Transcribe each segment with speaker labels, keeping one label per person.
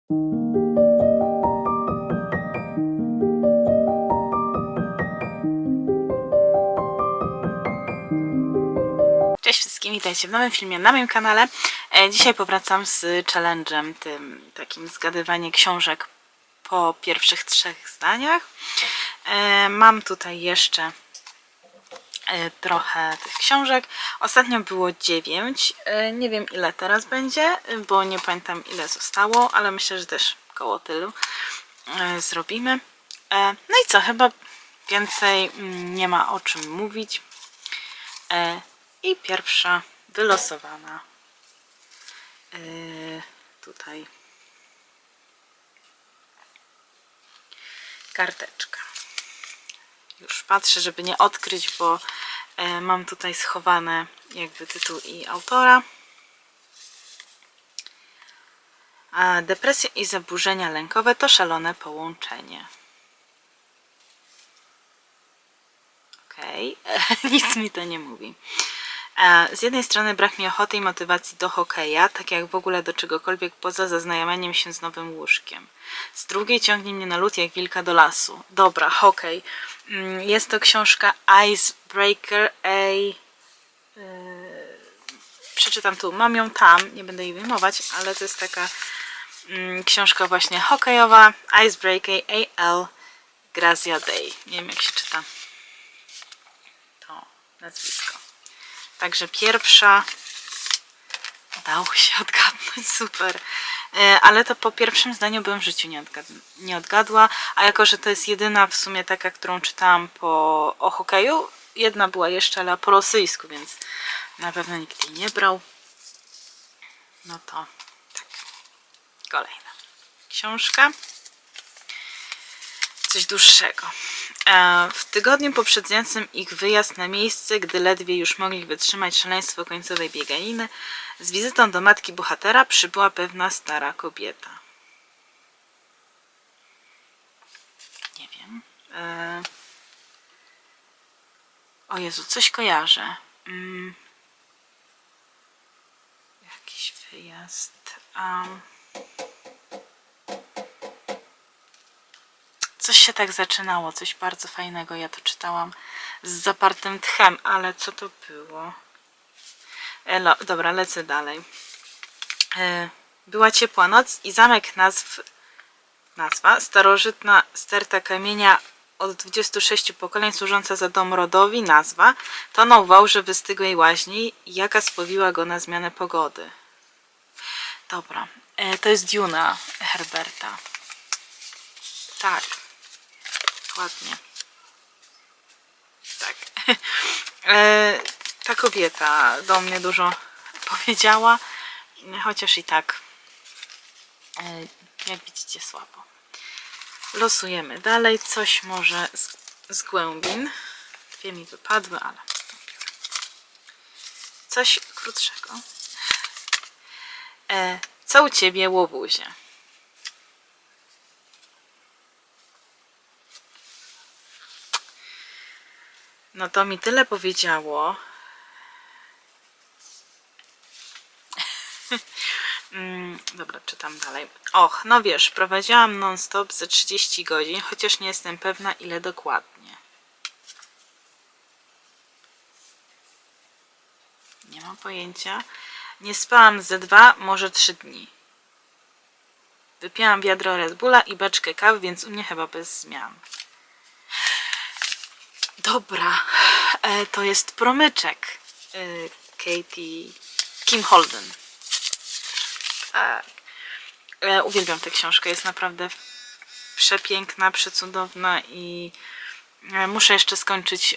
Speaker 1: Cześć wszystkim, witajcie w nowym filmie na moim kanale. Dzisiaj powracam z challenge'em, tym takim zgadywanie książek po pierwszych 3 zdaniach. Mam tutaj jeszcze trochę tych książek. Ostatnio było 9. Nie wiem ile teraz będzie, bo nie pamiętam ile zostało, ale myślę, że też koło tylu zrobimy. No i co, chyba więcej nie ma o czym mówić. I pierwsza wylosowana tutaj karteczka. Już patrzę, żeby nie odkryć, bo mam tutaj schowane jakby tytuł i autora. A depresja i zaburzenia lękowe to szalone połączenie. Okej, nic mi to nie mówi. Z jednej strony brak mi ochoty i motywacji do hokeja, tak jak w ogóle do czegokolwiek poza zaznajomieniem się z nowym łóżkiem. Z drugiej ciągnie mnie na lód jak wilka do lasu. Dobra, hokej. Jest to książka Icebreaker przeczytam tu, mam ją tam, nie będę jej wyjmować, ale to jest taka książka właśnie hokejowa. Icebreaker A.L. Grazia Day. Nie wiem jak się czyta to nazwisko. Także pierwsza udało się odgadnąć, super. Ale to po pierwszym zdaniu bym w życiu nie odgadła, a jako, że to jest jedyna w sumie taka, którą czytałam o hokeju, jedna była jeszcze, ale po rosyjsku, więc na pewno nikt jej nie brał. No to tak. Kolejna książka. Coś dłuższego. W tygodniu poprzedzającym ich wyjazd na miejsce, gdy ledwie już mogli wytrzymać szaleństwo końcowej bieganiny, z wizytą do matki bohatera przybyła pewna stara kobieta. Nie wiem. O Jezu, coś kojarzę. Jakiś wyjazd. Coś się tak zaczynało, coś bardzo fajnego. Ja to czytałam z zapartym tchem, ale co to było? Dobra, lecę dalej. Była ciepła noc i zamek nazwa starożytna sterta kamienia od 26 pokoleń służąca za dom rodowi, nazwa, tonął w aurze wystygłej łaźni, jaka spowiła go na zmianę pogody. Dobra, to jest Duna Herberta. Tak. Ładnie. Tak. Ta kobieta do mnie dużo powiedziała, chociaż i tak jak widzicie słabo. Losujemy dalej. Coś może z głębin. 2 mi wypadły, ale coś krótszego. Co u ciebie, łobuzie? No to mi tyle powiedziało. Dobra, czytam dalej. Och, no wiesz, prowadziłam non-stop ze 30 godzin, chociaż nie jestem pewna ile dokładnie. Nie mam pojęcia. Nie spałam ze 2, może 3 dni. Wypiłam wiadro Red Bulla i beczkę kawy, więc u mnie chyba bez zmian. Dobra, to jest Promyczek Kim Holden. Tak. Uwielbiam tę książkę, jest naprawdę przepiękna, przecudowna i muszę jeszcze skończyć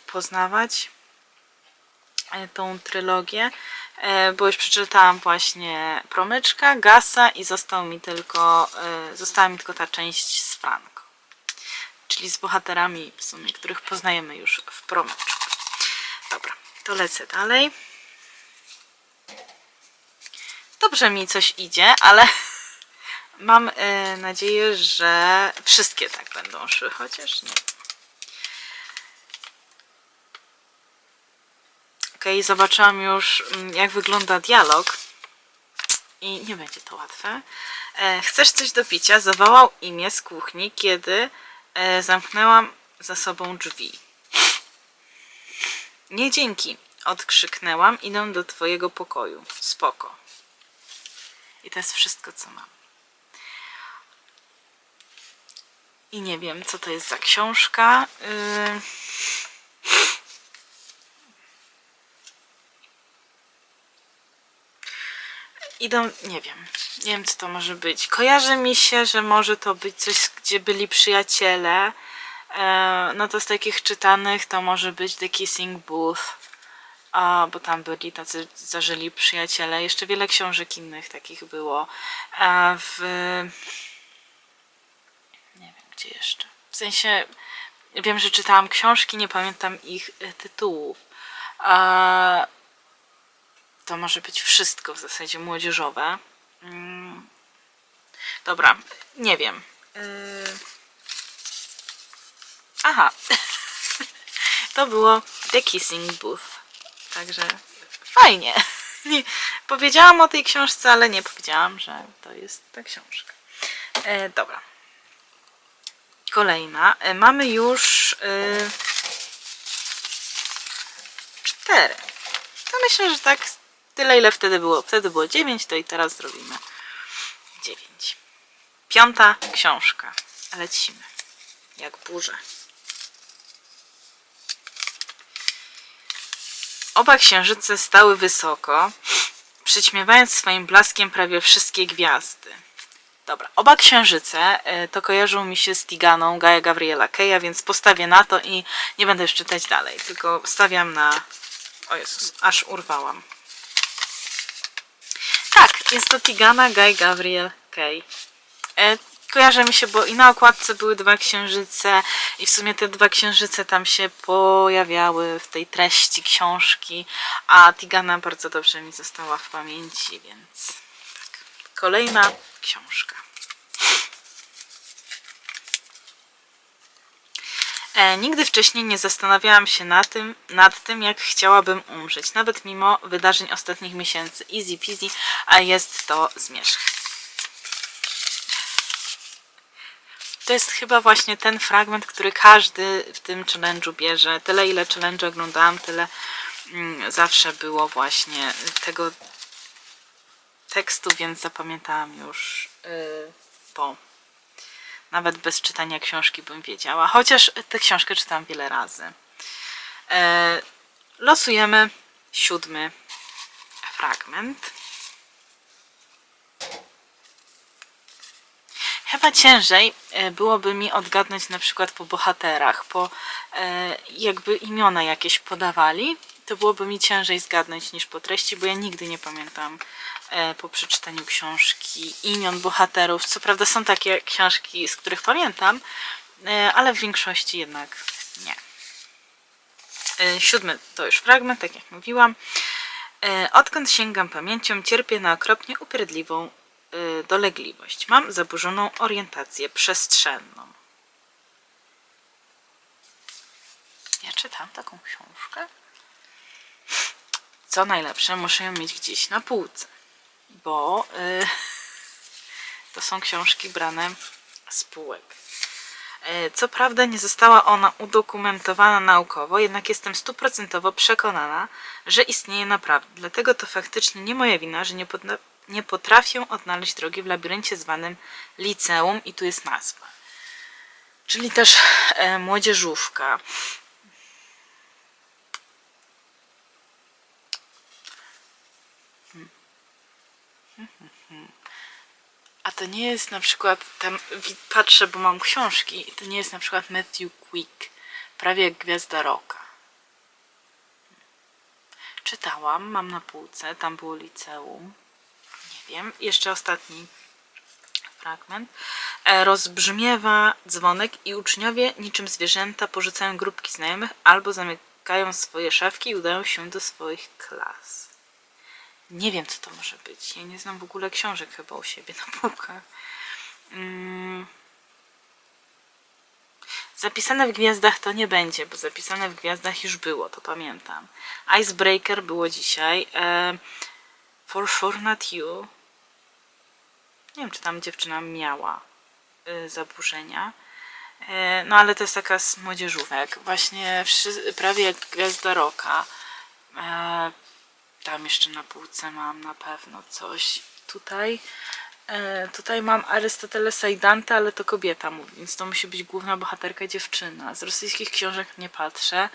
Speaker 1: poznawać tą trylogię, bo już przeczytałam właśnie Promyczka, Gasa i została mi tylko ta część z Franco. Czyli z bohaterami w sumie, których poznajemy już w Promyczku. Dobra, to lecę dalej. Dobrze mi coś idzie, ale mam nadzieję, że wszystkie tak będą szły, chociaż nie. Ok, zobaczyłam już jak wygląda dialog i nie będzie to łatwe. Chcesz coś do picia? Zawołał imię z kuchni, kiedy zamknęłam za sobą drzwi. Nie dzięki, odkrzyknęłam, idę do twojego pokoju. Spoko. I to jest wszystko, co mam. I nie wiem, co to jest za książka. Idą, nie wiem co to może być. Kojarzy mi się, że może to być coś, gdzie byli przyjaciele. No to z takich czytanych to może być The Kissing Booth, bo tam byli tacy zażyli przyjaciele. Jeszcze wiele książek innych takich było. Nie wiem, gdzie jeszcze. W sensie, wiem, że czytałam książki, nie pamiętam ich tytułów. To może być wszystko w zasadzie młodzieżowe. Dobra, nie wiem. Aha. To było The Kissing Booth. Także fajnie. Nie, powiedziałam o tej książce, ale nie powiedziałam, że to jest ta książka. Dobra. Kolejna. Mamy już 4. To myślę, że tak tyle, ile wtedy było. Wtedy było 9, to i teraz zrobimy 9. 5. książka. Lecimy. Jak burza. Oba księżyce stały wysoko, przyćmiewając swoim blaskiem prawie wszystkie gwiazdy. Dobra, oba księżyce to kojarzą mi się z Tiganą Gaia Gavriela Keja, więc postawię na to i nie będę już czytać dalej, tylko stawiam na... O Jezus, aż urwałam. Tak, jest to Tigana Gaia Gavriel Kej. Kojarzy mi się, bo i na okładce były 2 księżyce i w sumie te 2 księżyce tam się pojawiały w tej treści książki, a Tigana bardzo dobrze mi została w pamięci, więc tak. Kolejna książka. Nigdy wcześniej nie zastanawiałam się nad tym, jak chciałabym umrzeć, nawet mimo wydarzeń ostatnich miesięcy. Easy peasy, a jest to zmierzch. To jest chyba właśnie ten fragment, który każdy w tym challenge'u bierze. Tyle, ile challenge oglądałam, tyle zawsze było właśnie tego tekstu, więc zapamiętałam już to. Nawet bez czytania książki bym wiedziała. Chociaż tę książkę czytałam wiele razy. Losujemy 7. fragment. Chyba ciężej byłoby mi odgadnąć na przykład po bohaterach, po jakby imiona jakieś podawali, to byłoby mi ciężej zgadnąć niż po treści, bo ja nigdy nie pamiętam po przeczytaniu książki imion bohaterów. Co prawda są takie książki, z których pamiętam, ale w większości jednak nie. 7. to już fragment, tak jak mówiłam. Odkąd sięgam pamięcią, cierpię na okropnie upierdliwą dolegliwość. Mam zaburzoną orientację przestrzenną. Ja czytam taką książkę. Co najlepsze, muszę ją mieć gdzieś na półce, bo to są książki brane z półek. Co prawda nie została ona udokumentowana naukowo, jednak jestem 100% przekonana, że istnieje naprawdę. Dlatego to faktycznie nie moja wina, że nie potrafię odnaleźć drogi w labiryncie zwanym liceum i tu jest nazwa. Czyli też młodzieżówka. A to nie jest na przykład, tam patrzę, bo mam książki, to nie jest na przykład Matthew Quick, prawie jak Gwiazda Rocka. Czytałam, mam na półce, tam było liceum. Nie wiem, jeszcze ostatni fragment. Rozbrzmiewa dzwonek i uczniowie niczym zwierzęta porzucają grupki znajomych albo zamykają swoje szafki i udają się do swoich klas. Nie wiem, co to może być. Ja nie znam w ogóle książek chyba u siebie na półkach. Zapisane w gwiazdach to nie będzie, bo zapisane w gwiazdach już było, to pamiętam. Icebreaker było dzisiaj. For Sure Not You. Nie wiem, czy tam dziewczyna miała zaburzenia. No ale to jest taka z młodzieżówek. Właśnie prawie jak Gwiazda Rocka. Tam jeszcze na półce mam na pewno coś. Tutaj mam Arystotelesa i Dante, ale to kobieta mówi, więc to musi być główna bohaterka dziewczyna. Z rosyjskich książek nie patrzę.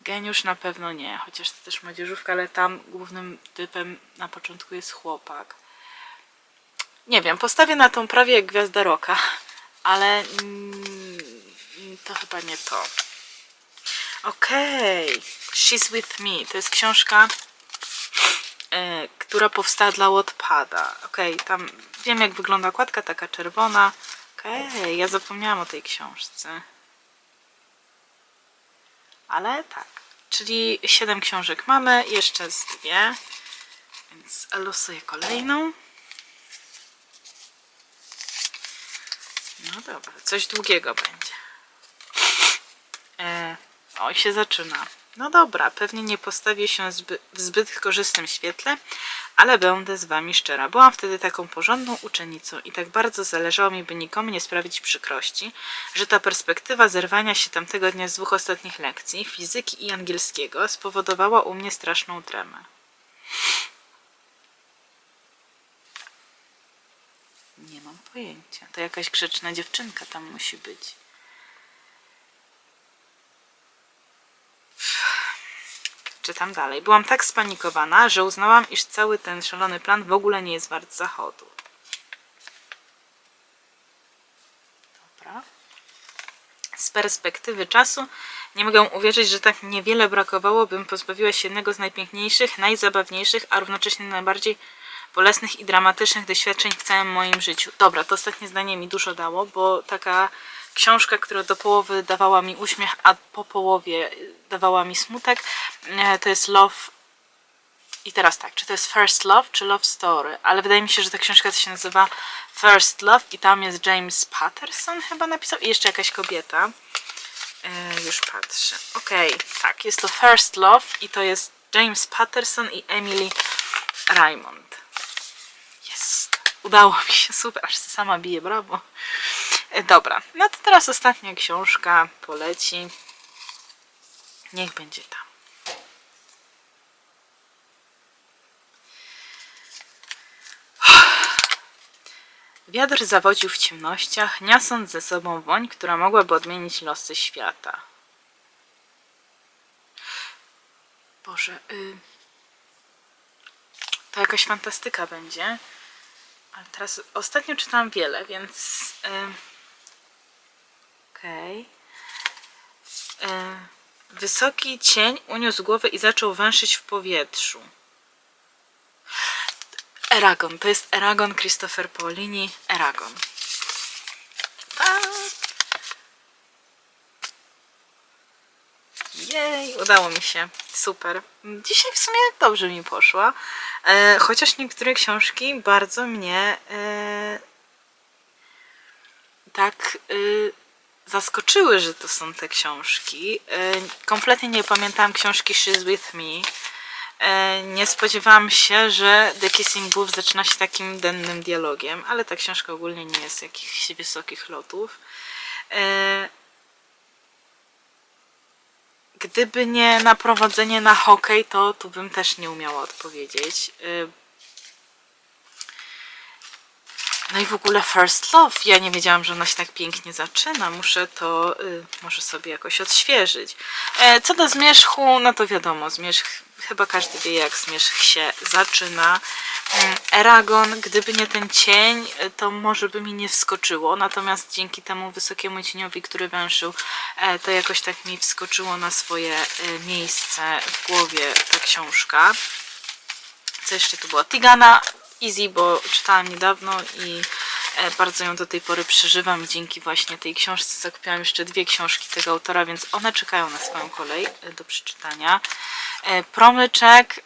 Speaker 1: Geniusz na pewno nie, chociaż to też młodzieżówka, ale tam głównym typem na początku jest chłopak. Nie wiem, postawię na tą prawie jak Gwiazda Rocka, ale to chyba nie to. Okej, She's With Me. To jest książka, która powstała dla Wattpada. Okej, tam wiem jak wygląda okładka, taka czerwona. Okej, ja zapomniałam o tej książce. Ale tak, czyli 7 książek mamy, jeszcze z 2. Więc losuję kolejną. No dobra, coś długiego będzie. Oj, się zaczyna. No dobra, pewnie nie postawię się w zbyt korzystnym świetle, ale będę z wami szczera. Byłam wtedy taką porządną uczennicą i tak bardzo zależało mi, by nikomu nie sprawić przykrości, że ta perspektywa zerwania się tamtego dnia z 2 ostatnich lekcji, fizyki i angielskiego, spowodowała u mnie straszną tremę. Nie mam pojęcia. To jakaś grzeczna dziewczynka tam musi być. Czytam dalej. Byłam tak spanikowana, że uznałam, iż cały ten szalony plan w ogóle nie jest wart zachodu. Dobra. Z perspektywy czasu nie mogę uwierzyć, że tak niewiele brakowało, bym pozbawiła się jednego z najpiękniejszych, najzabawniejszych, a równocześnie najbardziej bolesnych i dramatycznych doświadczeń w całym moim życiu. Dobra, to ostatnie zdanie mi dużo dało, bo taka książka, która do połowy dawała mi uśmiech, a po połowie dawała mi smutek, to jest Love. I teraz tak, czy to jest First Love, czy Love Story? Ale wydaje mi się, że ta książka to się nazywa First Love i tam jest James Patterson chyba napisał i jeszcze jakaś kobieta. Już patrzę. Okej, tak, jest to First Love i to jest James Patterson i Emily Raymond. Jest. Udało mi się, super, aż się sama bije, brawo. Dobra, no to teraz ostatnia książka poleci. Niech będzie tam. Wiatr zawodził w ciemnościach, niosąc ze sobą woń, która mogłaby odmienić losy świata. Boże, to jakaś fantastyka będzie. Ale teraz ostatnio czytałam wiele, więc... Okej. Wysoki cień uniósł głowę i zaczął węszyć w powietrzu. Eragon. To jest Eragon Christopher Paolini. Eragon. Tak. Jej, udało mi się. Super. Dzisiaj w sumie dobrze mi poszła. Chociaż niektóre książki bardzo mnie tak zaskoczyły, że to są te książki. Kompletnie nie pamiętałam książki She's With Me. Nie spodziewałam się, że The Kissing Booth zaczyna się takim dennym dialogiem, ale ta książka ogólnie nie jest jakichś wysokich lotów. Gdyby nie naprowadzenie na hokej, to tu bym też nie umiała odpowiedzieć. No i w ogóle First Love. Ja nie wiedziałam, że ona się tak pięknie zaczyna. Muszę to może sobie jakoś odświeżyć. Co do zmierzchu, no to wiadomo, zmierzch, chyba każdy wie, jak zmierzch się zaczyna. Eragon, gdyby nie ten cień, to może by mi nie wskoczyło. Natomiast dzięki temu wysokiemu cieniowi, który węszył, to jakoś tak mi wskoczyło na swoje miejsce w głowie ta książka. Co jeszcze tu było? Tigana Easy, bo czytałam niedawno i bardzo ją do tej pory przeżywam. Dzięki właśnie tej książce zakupiłam jeszcze 2 książki tego autora, więc one czekają na swoją kolej do przeczytania. Promyczek.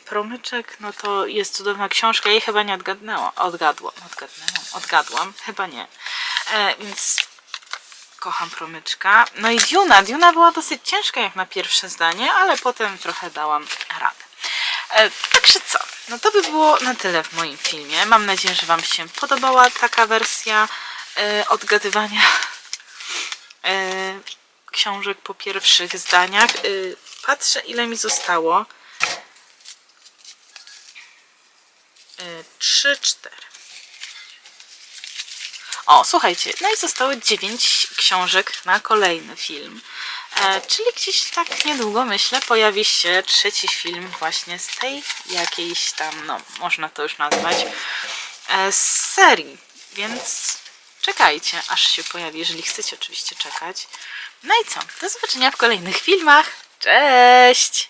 Speaker 1: Promyczek, no to jest cudowna książka. Jej chyba nie odgadłam. Chyba nie. Więc kocham promyczka. No i Duna. Duna była dosyć ciężka jak na pierwsze zdanie, ale potem trochę dałam radę. Także co? No to by było na tyle w moim filmie. Mam nadzieję, że Wam się podobała taka wersja odgadywania książek po pierwszych zdaniach. Patrzę, ile mi zostało. 3, 4. O, słuchajcie, no i zostały 9 książek na kolejny film. Czyli gdzieś tak niedługo, myślę, pojawi się trzeci film właśnie z tej jakiejś tam, no można to już nazwać, z serii. Więc czekajcie, aż się pojawi, jeżeli chcecie oczywiście czekać. No i co? Do zobaczenia w kolejnych filmach. Cześć!